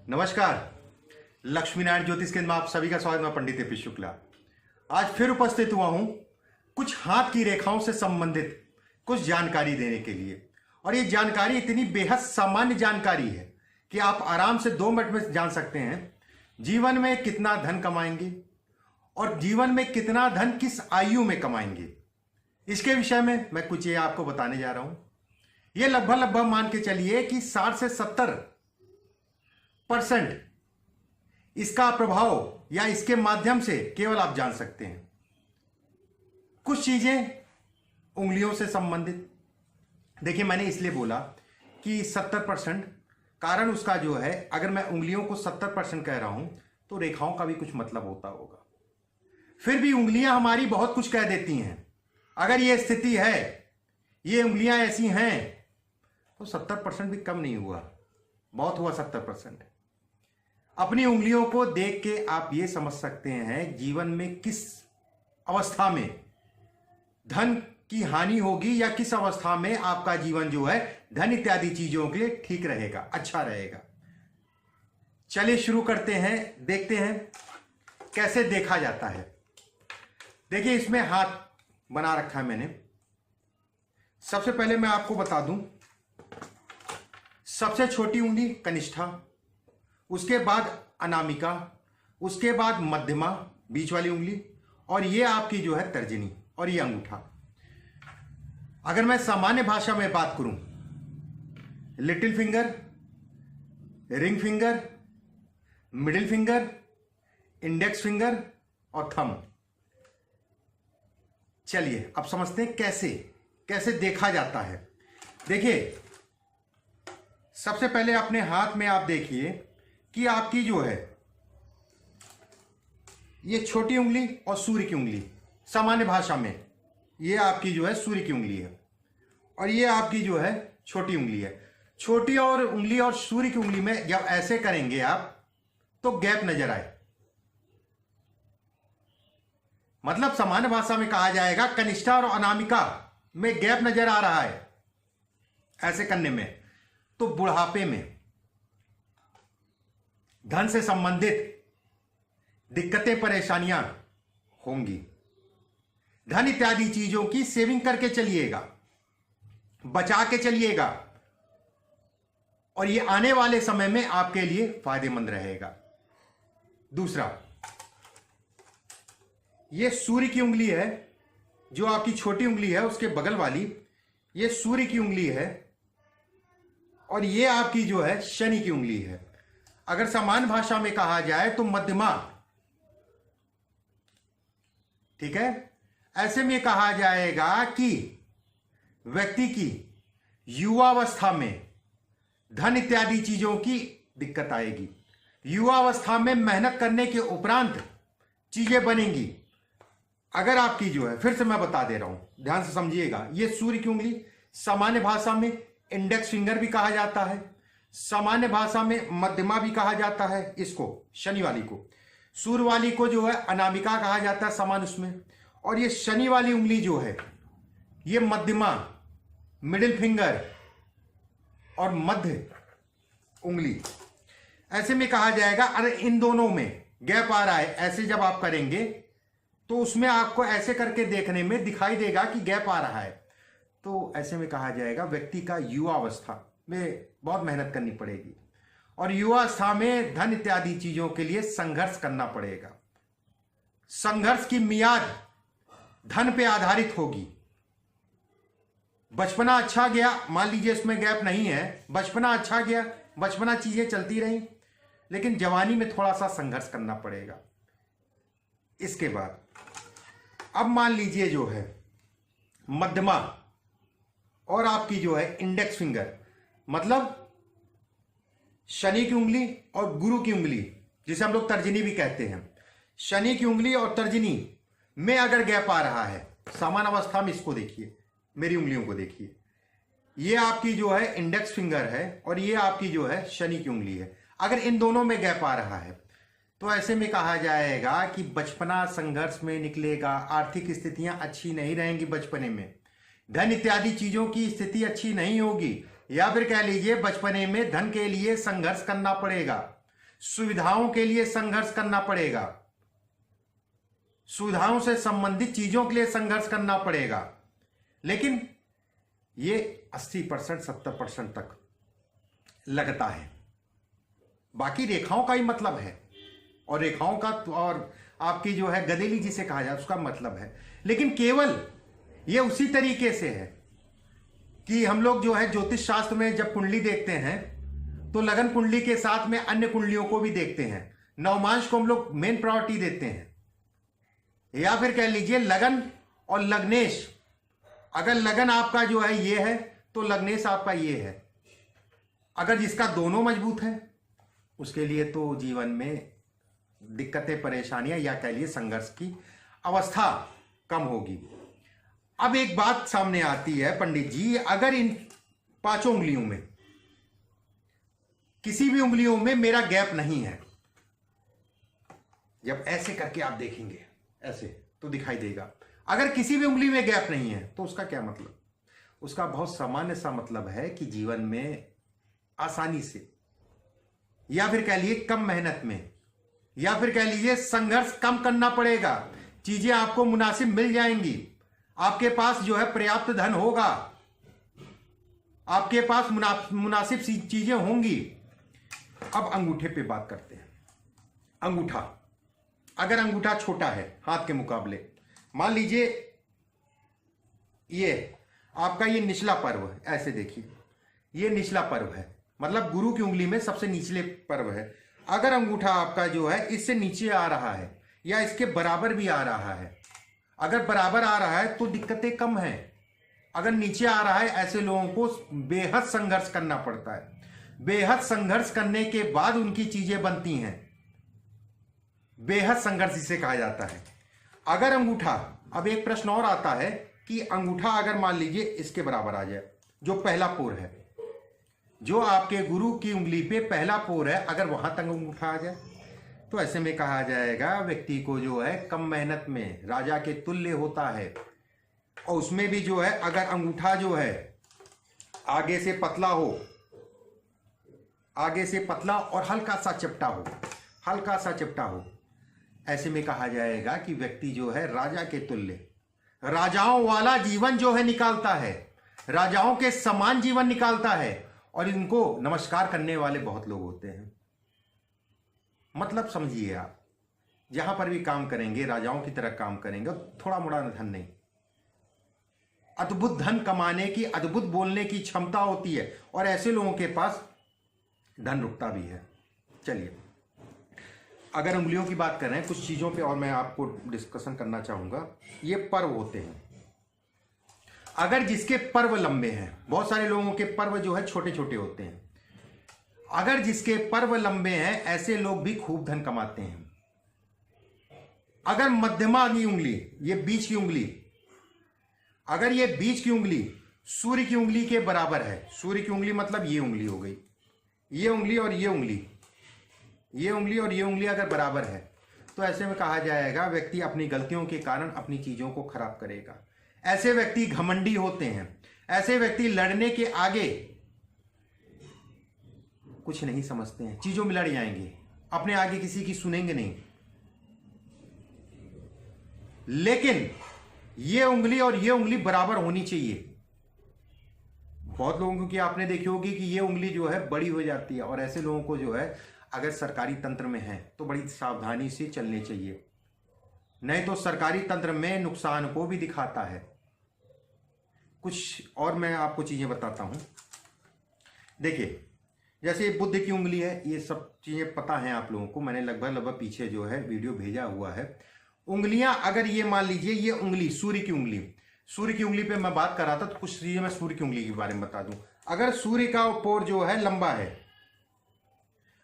नमस्कार। लक्ष्मी नारायण ज्योतिष केंद्र में आप सभी का स्वागत। मैं पंडित एपी शुक्ला आज फिर उपस्थित हुआ हूं कुछ हाथ की रेखाओं से संबंधित कुछ जानकारी देने के लिए। और ये जानकारी इतनी बेहद सामान्य जानकारी है कि आप आराम से 2 मिनट में जान सकते हैं जीवन में कितना धन कमाएंगे और जीवन में कितना धन किस आयु में कमाएंगे। इसके विषय में मैं कुछ ये आपको बताने जा रहा हूं। ये लगभग मान के चलिए कि 60 से 70% इसका प्रभाव या इसके माध्यम से केवल आप जान सकते हैं। कुछ चीजें उंगलियों से संबंधित, देखिए मैंने इसलिए बोला कि 70%, कारण उसका जो है, अगर मैं उंगलियों को 70% कह रहा हूं तो रेखाओं का भी कुछ मतलब होता होगा। फिर भी उंगलियां हमारी बहुत कुछ कह देती हैं। अगर ये स्थिति है, ये उंगलियां ऐसी हैं, तो 70% भी कम नहीं हुआ, बहुत हुआ 70%। अपनी उंगलियों को देख के आप ये समझ सकते हैं जीवन में किस अवस्था में धन की हानि होगी या किस अवस्था में आपका जीवन जो है धन इत्यादि चीजों के लिए ठीक रहेगा, अच्छा रहेगा। चलिए शुरू करते हैं, देखते हैं कैसे देखा जाता है। देखिए इसमें हाथ बना रखा है मैंने। सबसे पहले मैं आपको बता दूं, सबसे छोटी उंगली कनिष्ठा, उसके बाद अनामिका, उसके बाद मध्यमा बीच वाली उंगली, और ये आपकी जो है तर्जनी, और ये अंगूठा। अगर मैं सामान्य भाषा में बात करूं, little finger, ring finger, middle finger, index finger और थंब। चलिए अब समझते हैं कैसे कैसे देखा जाता है। देखिए सबसे पहले अपने हाथ में आप देखिए कि आपकी जो है ये छोटी उंगली और सूर्य की उंगली, सामान्य भाषा में ये आपकी जो है सूर्य की उंगली है और ये आपकी जो है छोटी उंगली है। छोटी और उंगली और सूर्य की उंगली में जब ऐसे करेंगे आप तो गैप नजर आए, मतलब सामान्य भाषा में कहा जाएगा कनिष्ठा और अनामिका में गैप नजर आ रहा है ऐसे करने में, तो बुढ़ापे में धन से संबंधित दिक्कतें परेशानियां होंगी। धन इत्यादि चीजों की सेविंग करके चलिएगा, बचा के चलिएगा, और ये आने वाले समय में आपके लिए फायदेमंद रहेगा। दूसरा, ये सूर्य की उंगली है, जो आपकी छोटी उंगली है उसके बगल वाली, ये सूर्य की उंगली है और ये आपकी जो है शनि की उंगली है। अगर सामान्य भाषा में कहा जाए तो मध्यमा, ठीक है। ऐसे में कहा जाएगा कि व्यक्ति की युवावस्था में धन इत्यादि चीजों की दिक्कत आएगी। युवावस्था में मेहनत करने के उपरांत चीजें बनेंगी। अगर आपकी जो है, फिर से मैं बता दे रहा हूं, ध्यान से समझिएगा, ये सूर्य की उंगली सामान्य भाषा में इंडेक्स फिंगर भी कहा जाता है, सामान्य भाषा में मध्यमा भी कहा जाता है, इसको शनि वाली को। सूर्य वाली को जो है अनामिका कहा जाता है सामान्य उसमें, और ये शनि वाली उंगली जो है ये मध्यमा, मिडिल फिंगर और मध्य उंगली। ऐसे में कहा जाएगा अरे इन दोनों में गैप आ रहा है, ऐसे जब आप करेंगे तो उसमें आपको ऐसे करके देखने में दिखाई देगा कि गैप आ रहा है, तो ऐसे में कहा जाएगा व्यक्ति का युवावस्था में बहुत मेहनत करनी पड़ेगी और युवावस्था में धन इत्यादि चीजों के लिए संघर्ष करना पड़ेगा। संघर्ष की मियाद धन पे आधारित होगी। बचपना अच्छा गया, मान लीजिए इसमें गैप नहीं है, बचपना अच्छा गया, बचपना चीजें चलती रही, लेकिन जवानी में थोड़ा सा संघर्ष करना पड़ेगा। इसके बाद अब मान लीजिए जो है मध्यमा और आपकी जो है इंडेक्स फिंगर, मतलब शनि की उंगली और गुरु की उंगली, जिसे हम लोग तर्जनी भी कहते हैं। शनि की उंगली और तर्जनी में अगर गैप आ रहा है सामान्य अवस्था में, इसको देखिए, मेरी उंगलियों को देखिए, ये आपकी जो है इंडेक्स फिंगर है और ये आपकी जो है शनि की उंगली है। अगर इन दोनों में गैप आ रहा है तो ऐसे में कहा जाएगा कि बचपना संघर्ष में निकलेगा, आर्थिक स्थितियां अच्छी नहीं रहेंगी बचपने में, धन इत्यादि चीजों की स्थिति अच्छी नहीं होगी, या फिर कह लीजिए बचपने में धन के लिए संघर्ष करना पड़ेगा। सुविधाओं के लिए संघर्ष करना पड़ेगा, सुविधाओं से संबंधित चीजों के लिए संघर्ष करना पड़ेगा। लेकिन ये 80% 70% तक लगता है, बाकी रेखाओं का ही मतलब है, और रेखाओं का और आपकी जो है गदेली जिसे कहा जाए उसका मतलब है। लेकिन केवल ये उसी तरीके से है कि हम लोग जो है ज्योतिष शास्त्र में जब कुंडली देखते हैं तो लगन कुंडली के साथ में अन्य कुंडलियों को भी देखते हैं। नवमांश को हम लोग मेन प्रायोरिटी देते हैं, या फिर कह लीजिए लगन और लग्नेश। अगर लगन आपका जो है ये है तो लग्नेश आपका ये है। अगर जिसका दोनों मजबूत है उसके लिए तो जीवन में दिक्कतें, परेशानियां या कह लिए संघर्ष की अवस्था कम होगी। अब एक बात सामने आती है पंडित जी, अगर इन 5 उंगलियों में किसी भी उंगलियों में मेरा गैप नहीं है, जब ऐसे करके आप देखेंगे ऐसे तो दिखाई देगा। अगर किसी भी उंगली में गैप नहीं है तो उसका क्या मतलब? उसका बहुत सामान्य सा मतलब है कि जीवन में आसानी से, या फिर कह लीजिए कम मेहनत में, या फिर कह लीजिए संघर्ष कम करना पड़ेगा, चीजें आपको मुनासिब मिल जाएंगी, आपके पास जो है पर्याप्त धन होगा, आपके पास मुनासिब सी चीजें होंगी। अब अंगूठे पे बात करते हैं। अंगूठा, अगर अंगूठा छोटा है हाथ के मुकाबले, मान लीजिए ये आपका ये निचला पर्व है, ऐसे देखिए ये निचला पर्व है, मतलब गुरु की उंगली में सबसे निचले पर्व है। अगर अंगूठा आपका जो है इससे नीचे आ रहा है या इसके बराबर भी आ रहा है, अगर बराबर आ रहा है तो दिक्कतें कम हैं। अगर नीचे आ रहा है ऐसे लोगों को बेहद संघर्ष करना पड़ता है, बेहद संघर्ष करने के बाद उनकी चीजें बनती हैं, बेहद संघर्ष इसे कहा जाता है। अगर अंगूठा, अब एक प्रश्न और आता है कि अंगूठा अगर मान लीजिए इसके बराबर आ जाए, जो पहला पोर है, जो आपके गुरु की उंगली पे पहला पोर है, अगर वहां तक अंगूठा आ जाए तो ऐसे में कहा जाएगा व्यक्ति को जो है कम मेहनत में राजा के तुल्य होता है। और उसमें भी जो है अगर अंगूठा जो है आगे से पतला हो, आगे से पतला और हल्का सा चपटा हो, हल्का सा चपटा हो, ऐसे में कहा जाएगा कि व्यक्ति जो है राजा के तुल्य, राजाओं वाला जीवन जो है निकालता है, राजाओं के समान जीवन निकालता है। और इनको नमस्कार करने वाले बहुत लोग होते हैं। मतलब समझिए आप, जहां पर भी काम करेंगे राजाओं की तरह काम करेंगे, थोड़ा मोड़ा धन नहीं, अद्भुत धन कमाने की, अद्भुत बोलने की क्षमता होती है, और ऐसे लोगों के पास धन रुकता भी है। चलिए, अगर उंगलियों की बात कर रहे हैं, कुछ चीजों पे और मैं आपको डिस्कशन करना चाहूंगा। ये पर्व होते हैं, अगर जिसके पर्व लंबे हैं, बहुत सारे लोगों के पर्व जो है छोटे छोटे होते हैं, अगर जिसके पर्व लंबे हैं ऐसे लोग भी खूब धन कमाते हैं। अगर मध्यमा की उंगली, ये बीच की उंगली, अगर ये बीच की उंगली सूर्य की उंगली के बराबर है, सूर्य की उंगली मतलब ये उंगली हो गई, ये उंगली और ये उंगली, ये उंगली और ये उंगली अगर बराबर है तो ऐसे में कहा जाएगा व्यक्ति अपनी गलतियों के कारण अपनी चीजों को खराब करेगा। ऐसे व्यक्ति घमंडी होते हैं, ऐसे व्यक्ति लड़ने के आगे कुछ नहीं समझते हैं, चीजों में लड़ जाएंगे, अपने आगे किसी की सुनेंगे नहीं। लेकिन ये उंगली और ये उंगली बराबर होनी चाहिए। बहुत लोगों की आपने देखी होगी कि ये उंगली जो है बड़ी हो जाती है, और ऐसे लोगों को जो है अगर सरकारी तंत्र में है तो बड़ी सावधानी से चलने चाहिए, नहीं तो सरकारी तंत्र में नुकसान को भी दिखाता है। कुछ और मैं आपको चीजें बताता हूं। देखिए, जैसे बुद्ध की उंगली है, ये सब चीजें पता है आप लोगों को, मैंने लगभग पीछे जो है वीडियो भेजा हुआ है। उंगलियां अगर ये मान लीजिए ये उंगली सूर्य की उंगली, सूर्य की उंगली पे मैं बात कर रहा था, तो कुछ चीजें मैं सूर्य की उंगली के बारे में बता दूं। अगर सूर्य का पोर जो है लंबा है,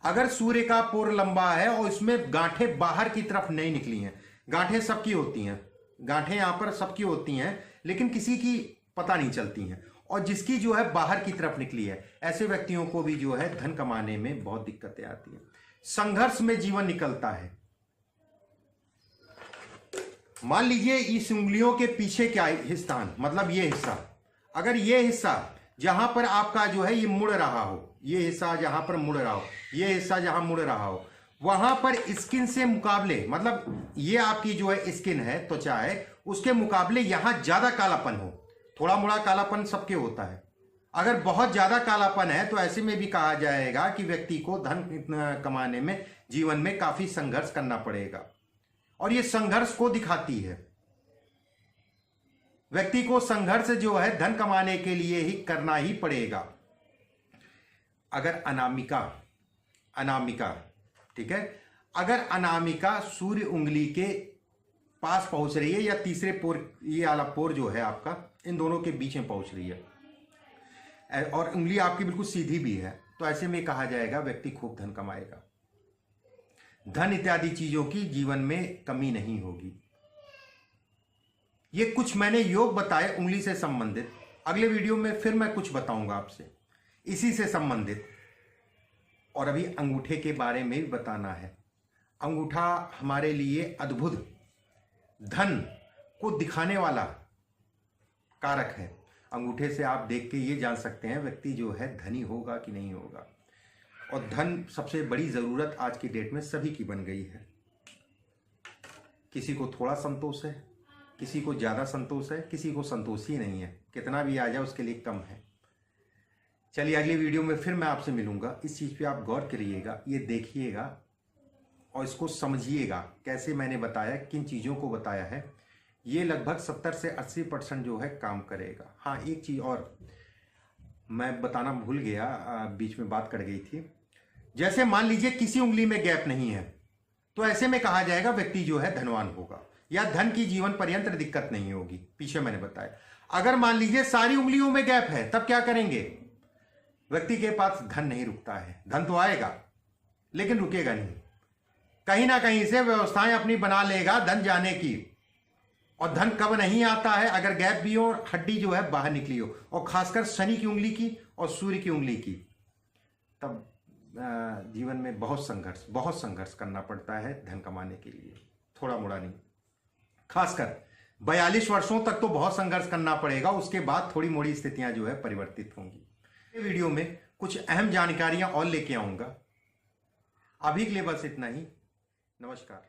अगर सूर्य का पोर लंबा है और इसमें गांठें बाहर की तरफ नहीं निकली हैं, गांठें सबकी होती हैं, गांठें यहां पर सबकी होती हैं, लेकिन किसी की पता नहीं चलती हैं, और जिसकी जो है बाहर की तरफ निकली है, ऐसे व्यक्तियों को भी जो है धन कमाने में बहुत दिक्कतें आती हैं, संघर्ष में जीवन निकलता है। मान लीजिए इस उंगलियों के पीछे क्या स्थान, मतलब ये हिस्सा, अगर ये हिस्सा जहां पर आपका जो है ये मुड़ रहा हो, ये हिस्सा जहां पर मुड़ रहा हो, ये हिस्सा जहां मुड़ रहा हो, वहां पर स्किन से मुकाबले, मतलब ये आपकी जो है स्किन है, त्वचा है, उसके मुकाबले यहां ज्यादा कालापन हो। थोड़ा मोड़ा कालापन सबके होता है। अगर बहुत ज्यादा कालापन है तो ऐसे में भी कहा जाएगा कि व्यक्ति को धन कमाने में जीवन में काफी संघर्ष करना पड़ेगा, और ये संघर्ष को दिखाती है। व्यक्ति को संघर्ष जो है धन कमाने के लिए ही करना ही पड़ेगा। अगर अनामिका ठीक है, अगर अनामिका सूर्य उंगली के पास पहुंच रही है, या तीसरे पोर, ये वाला पोर जो है आपका इन दोनों के बीच में पहुंच रही है, और उंगली आपकी बिल्कुल सीधी भी है, तो ऐसे में कहा जाएगा व्यक्ति खूब धन कमाएगा। धन इत्यादि चीजों की जीवन में कमी नहीं होगी। ये कुछ मैंने योग बताए उंगली से संबंधित। अगले वीडियो में फिर मैं कुछ बताऊंगा आपसे इसी से संबंधित। और अभी अंगूठे के बारे में भी बताना है। अंगूठा हमारे लिए अद्भुत धन को दिखाने वाला कारक है। अंगूठे से आप देख के ये जान सकते हैं व्यक्ति जो है धनी होगा कि नहीं होगा। और धन सबसे बड़ी जरूरत आज की डेट में सभी की बन गई है। किसी को थोड़ा संतोष है, किसी को ज्यादा संतोष है, किसी को संतोष ही नहीं है। कितना भी आ जाए उसके लिए कम है। चलिए अगली वीडियो में फिर मैं आपसे मिलूंगा। इस चीज पे आप गौर करिएगा, ये देखिएगा और इसको समझिएगा कैसे मैंने बताया, किन चीजों को बताया है। ये लगभग 70 से 80% जो है काम करेगा। हाँ, एक चीज और मैं बताना भूल गया, बीच में बात कर गई थी। जैसे मान लीजिए किसी उंगली में गैप नहीं है, तो ऐसे में कहा जाएगा व्यक्ति जो है धनवान होगा, या धन की जीवन पर्यंत दिक्कत नहीं होगी। पीछे मैंने बताया। अगर मान लीजिए सारी उंगलियों में गैप है, तब क्या करेंगे? व्यक्ति के पास धन नहीं रुकता है। धन तो आएगा लेकिन रुकेगा नहीं। कहीं ना कहीं से व्यवस्थाएं अपनी बना लेगा धन जाने की। और धन कब नहीं आता है? अगर गैप भी हो, हड्डी जो है बाहर निकली हो, और खासकर शनि की उंगली की और सूर्य की उंगली की, तब जीवन में बहुत संघर्ष करना पड़ता है धन कमाने के लिए। थोड़ा मोड़ा नहीं, खासकर 42 वर्षों तक तो बहुत संघर्ष करना पड़ेगा। उसके बाद थोड़ी मोड़ी स्थितियां जो है परिवर्तित होंगी। वीडियो में कुछ अहम जानकारियां और लेके आऊंगा। अभी के लिए बस इतना ही। नमस्कार।